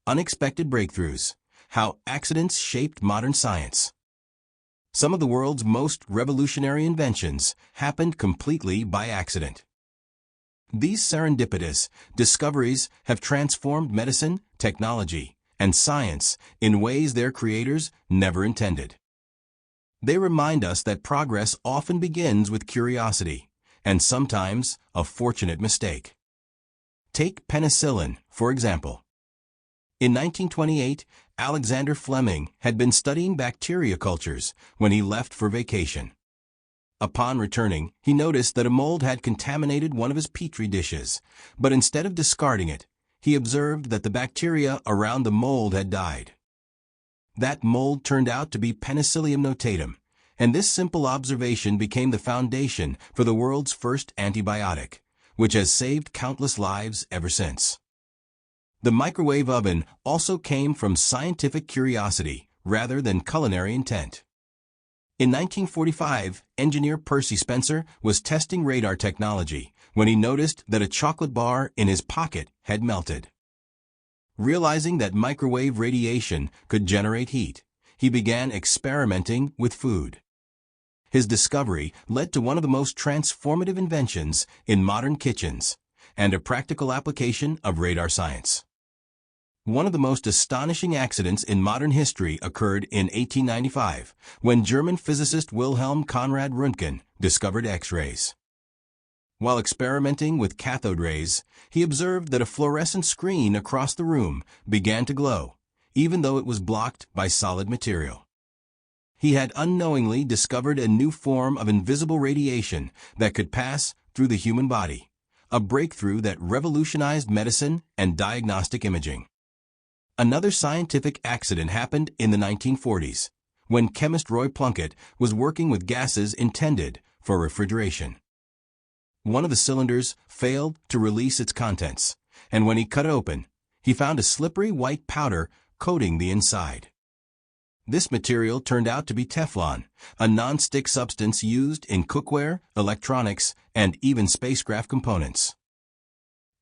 Unexpected breakthroughs. How accidents shaped modern science. Some of the world's most revolutionary inventions happened completely by accident. These serendipitous discoveries have transformed medicine, technology, and science in ways their creators never intended. They remind us that progress often begins with curiosity, and sometimes a fortunate mistake. Take penicillin, for example. In 1928, Alexander Fleming had been studying bacteria cultures when he left for vacation. Upon returning, he noticed that a mold had contaminated one of his petri dishes, but instead of discarding it, he observed that the bacteria around the mold had died. That mold turned out to be Penicillium notatum, and this simple observation became the foundation for the world's first antibiotic, which has saved countless lives ever since. The microwave oven also came from scientific curiosity rather than culinary intent. In 1945, engineer Percy Spencer was testing radar technology when he noticed that a chocolate bar in his pocket had melted. Realizing that microwave radiation could generate heat, he began experimenting with food. His discovery led to one of the most transformative inventions in modern kitchens and a practical application of radar science. One of the most astonishing accidents in modern history occurred in 1895, when German physicist Wilhelm Conrad Röntgen discovered X-rays. While experimenting with cathode rays, he observed that a fluorescent screen across the room began to glow, even though it was blocked by solid material. He had unknowingly discovered a new form of invisible radiation that could pass through the human body, a breakthrough that revolutionized medicine and diagnostic imaging. Another scientific accident happened in the 1940s, when chemist Roy Plunkett was working with gases intended for refrigeration. One of the cylinders failed to release its contents, and when he cut it open, he found a slippery white powder coating the inside. This material turned out to be Teflon, a non-stick substance used in cookware, electronics, and even spacecraft components.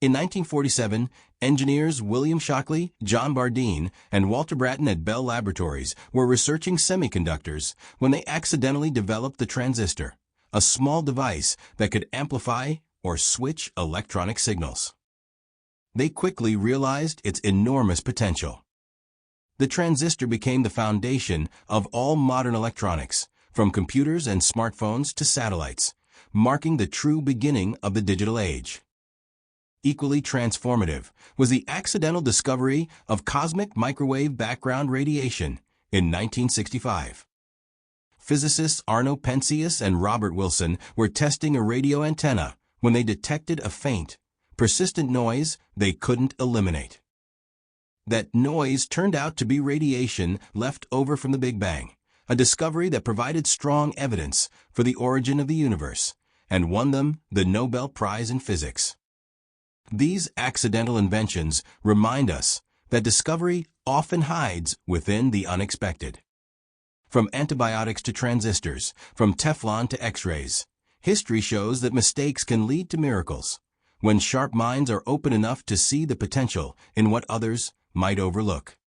In 1947, engineers William Shockley, John Bardeen, and Walter Brattain at Bell Laboratories were researching semiconductors when they accidentally developed the transistor, a small device that could amplify or switch electronic signals. They quickly realized its enormous potential. The transistor became the foundation of all modern electronics, from computers and smartphones to satellites, marking the true beginning of the digital age. Equally transformative was the accidental discovery of cosmic microwave background radiation in 1965. Physicists Arno Penzias and Robert Wilson were testing a radio antenna when they detected a faint, persistent noise they couldn't eliminate. That noise turned out to be radiation left over from the Big Bang, a discovery that provided strong evidence for the origin of the universe and won them the Nobel Prize in Physics. These accidental inventions remind us that discovery often hides within the unexpected. From antibiotics to transistors, from Teflon to X-rays, history shows that mistakes can lead to miracles, when sharp minds are open enough to see the potential in what others might overlook.